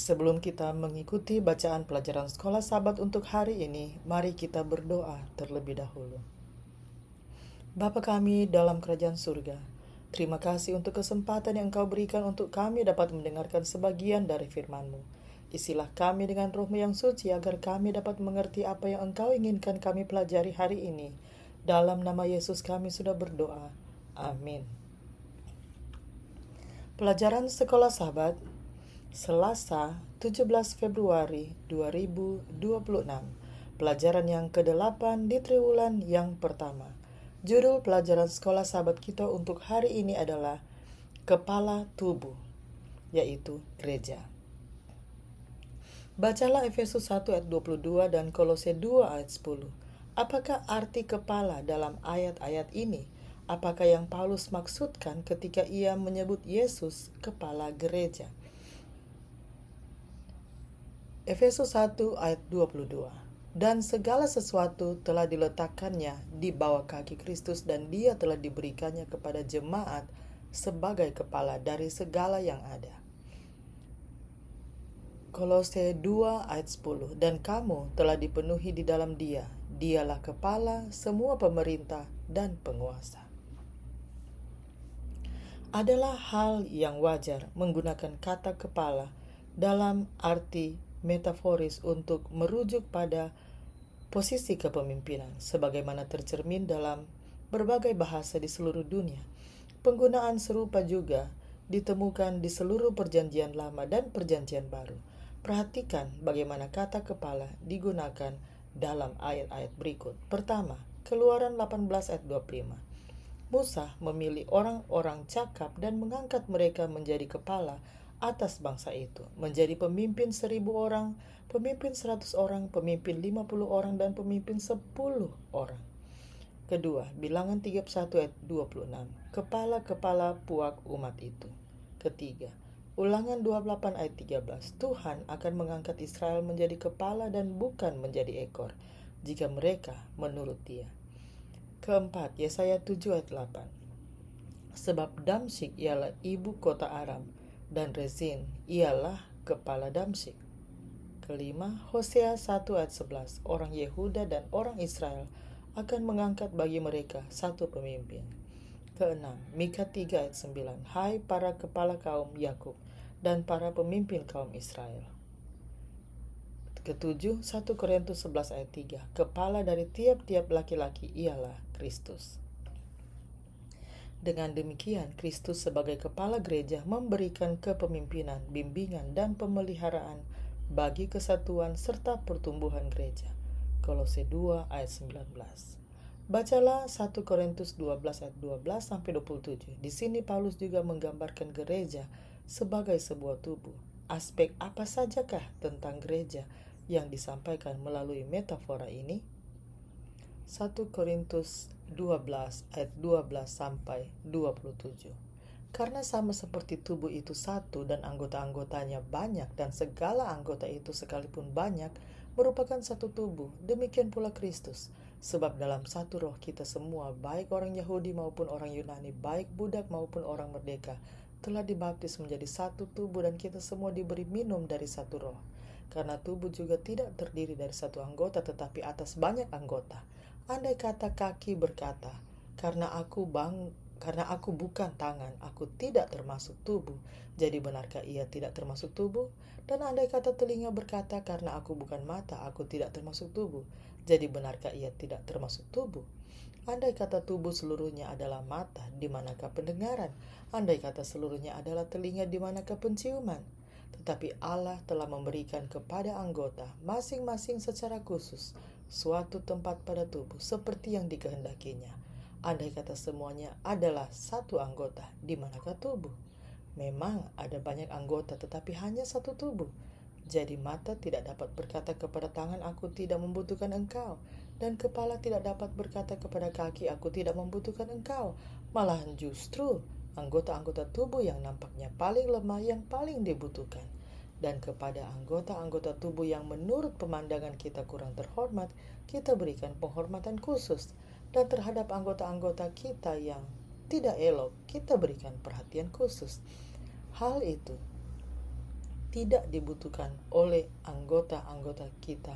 Sebelum kita mengikuti bacaan pelajaran sekolah Sabat untuk hari ini, mari kita berdoa terlebih dahulu. Bapa kami dalam kerajaan surga, terima kasih untuk kesempatan yang Engkau berikan untuk kami dapat mendengarkan sebagian dari firman-Mu. Isilah kami dengan Roh-Mu yang suci agar kami dapat mengerti apa yang Engkau inginkan kami pelajari hari ini. Dalam nama Yesus kami sudah berdoa. Amin. Pelajaran Sekolah Sabat Selasa 17 Februari 2026. Pelajaran yang ke-8 di triwulan yang pertama. Judul pelajaran sekolah Sabat kita untuk hari ini adalah Kepala Tubuh, yaitu gereja. Bacalah Efesus 1 ayat 22 dan Kolose 2 ayat 10. Apakah arti kepala dalam ayat-ayat ini? Apakah yang Paulus maksudkan ketika ia menyebut Yesus kepala gereja? Efesus 1 ayat 22. Dan segala sesuatu telah diletakkannya di bawah kaki Kristus dan dia telah diberikannya kepada jemaat sebagai kepala dari segala yang ada. Kolose 2 ayat 10. Dan kamu telah dipenuhi di dalam dia. Dialah kepala semua pemerintah dan penguasa. Adalah hal yang wajar menggunakan kata kepala dalam arti metaforis untuk merujuk pada posisi kepemimpinan, sebagaimana tercermin dalam berbagai bahasa di seluruh dunia. Penggunaan serupa juga ditemukan di seluruh perjanjian lama dan perjanjian baru. Perhatikan bagaimana kata kepala digunakan dalam ayat-ayat berikut. Pertama, Keluaran 18 ayat 25. Musa memilih orang-orang cakap dan mengangkat mereka menjadi kepala atas bangsa itu, menjadi pemimpin 1.000 orang, pemimpin 100 orang, pemimpin 50 orang, dan pemimpin 10 orang. Kedua, Bilangan 31 ayat 26, kepala-kepala puak umat itu. Ketiga, Ulangan 28 ayat 13, Tuhan akan mengangkat Israel menjadi kepala dan bukan menjadi ekor, jika mereka menurut dia. Keempat, Yesaya 7 ayat 8, sebab Damsyik ialah ibu kota Aram, dan Rezin ialah kepala Damsyik. Kelima, Hosea 1 ayat 11, orang Yehuda dan orang Israel akan mengangkat bagi mereka satu pemimpin. Keenam, Mika 3 ayat 9, hai para kepala kaum Yakub dan para pemimpin kaum Israel. Ketujuh, 1 Korintus 11 ayat 3, kepala dari tiap-tiap laki-laki ialah Kristus. Dengan demikian, Kristus sebagai kepala gereja memberikan kepemimpinan, bimbingan, dan pemeliharaan bagi kesatuan serta pertumbuhan gereja. Kolose 2 ayat 19. Bacalah 1 Korintus 12 ayat 12 sampai 27. Di sini Paulus juga menggambarkan gereja sebagai sebuah tubuh. Aspek apa sajakah tentang gereja yang disampaikan melalui metafora ini? 1 Korintus 12 ayat 12 sampai 27. Karena sama seperti tubuh itu satu dan anggota-anggotanya banyak dan segala anggota itu sekalipun banyak merupakan satu tubuh, demikian pula Kristus. Sebab dalam satu roh kita semua, baik orang Yahudi maupun orang Yunani, baik budak maupun orang merdeka, telah dibaptis menjadi satu tubuh dan kita semua diberi minum dari satu roh. Karena tubuh juga tidak terdiri dari satu anggota tetapi atas banyak anggota. Andai kata kaki berkata, karena aku bukan tangan, aku tidak termasuk tubuh. Jadi benarkah ia tidak termasuk tubuh? Dan andai kata telinga berkata, karena aku bukan mata, aku tidak termasuk tubuh. Jadi benarkah ia tidak termasuk tubuh? Andai kata tubuh seluruhnya adalah mata, di manakah pendengaran? Andai kata seluruhnya adalah telinga, di manakah penciuman? Tetapi Allah telah memberikan kepada anggota masing-masing secara khusus suatu tempat pada tubuh seperti yang dikehendakinya. Andai kata semuanya adalah satu anggota, di manakah tubuh? Memang ada banyak anggota tetapi hanya satu tubuh. Jadi mata tidak dapat berkata kepada tangan, aku tidak membutuhkan engkau. Dan kepala tidak dapat berkata kepada kaki, aku tidak membutuhkan engkau. Malahan justru anggota-anggota tubuh yang nampaknya paling lemah yang paling dibutuhkan. Dan kepada anggota-anggota tubuh yang menurut pemandangan kita kurang terhormat, kita berikan penghormatan khusus. Dan terhadap anggota-anggota kita yang tidak elok, kita berikan perhatian khusus. Hal itu tidak dibutuhkan oleh anggota-anggota kita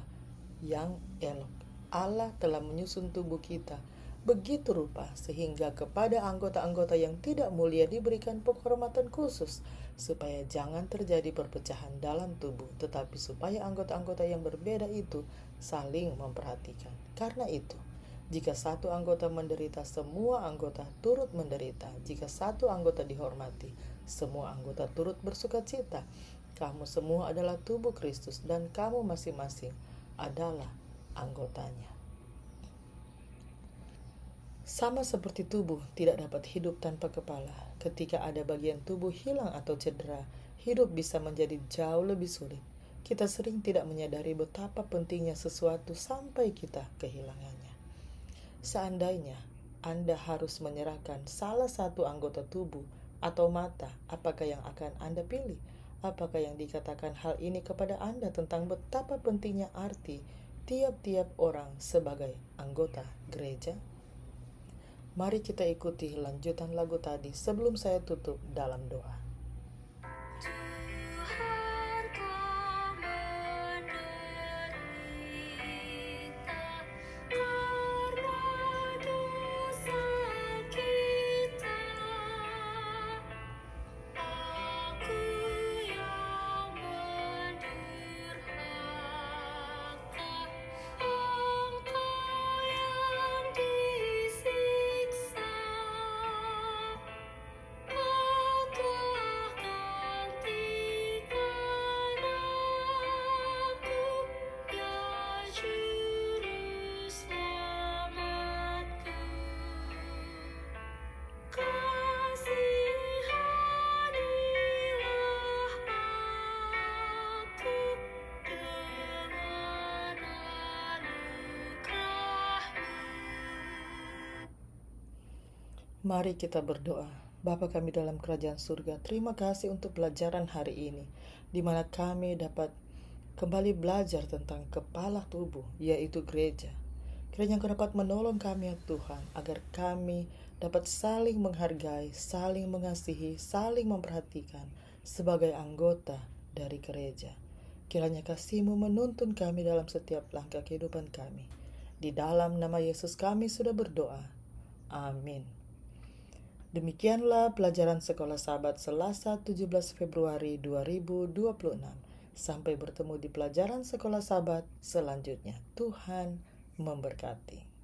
yang elok. Allah telah menyusun tubuh kita begitu rupa sehingga kepada anggota-anggota yang tidak mulia diberikan penghormatan khusus, supaya jangan terjadi perpecahan dalam tubuh, tetapi supaya anggota-anggota yang berbeda itu saling memperhatikan. Karena itu, jika satu anggota menderita, semua anggota turut menderita. Jika satu anggota dihormati, semua anggota turut bersukacita. Kamu semua adalah tubuh Kristus dan kamu masing-masing adalah anggotanya. Sama seperti tubuh tidak dapat hidup tanpa kepala. Ketika ada bagian tubuh hilang atau cedera, hidup bisa menjadi jauh lebih sulit. Kita sering tidak menyadari betapa pentingnya sesuatu sampai kita kehilangannya. Seandainya Anda harus menyerahkan salah satu anggota tubuh atau mata, apakah yang akan Anda pilih? Apakah yang dikatakan hal ini kepada Anda tentang betapa pentingnya arti tiap-tiap orang sebagai anggota gereja? Mari kita ikuti lanjutan lagu tadi sebelum saya tutup dalam doa. Mari kita berdoa. Bapa kami dalam kerajaan surga, terima kasih untuk pelajaran hari ini, di mana kami dapat kembali belajar tentang kepala tubuh, yaitu gereja. Kiranya Engkau dapat menolong kami ya Tuhan, agar kami dapat saling menghargai, saling mengasihi, saling memperhatikan sebagai anggota dari gereja. Kiranya kasih-Mu menuntun kami dalam setiap langkah kehidupan kami. Di dalam nama Yesus kami sudah berdoa. Amin. Demikianlah pelajaran Sekolah Sahabat Selasa 17 Februari 2026. Sampai bertemu di pelajaran Sekolah Sahabat selanjutnya. Tuhan memberkati.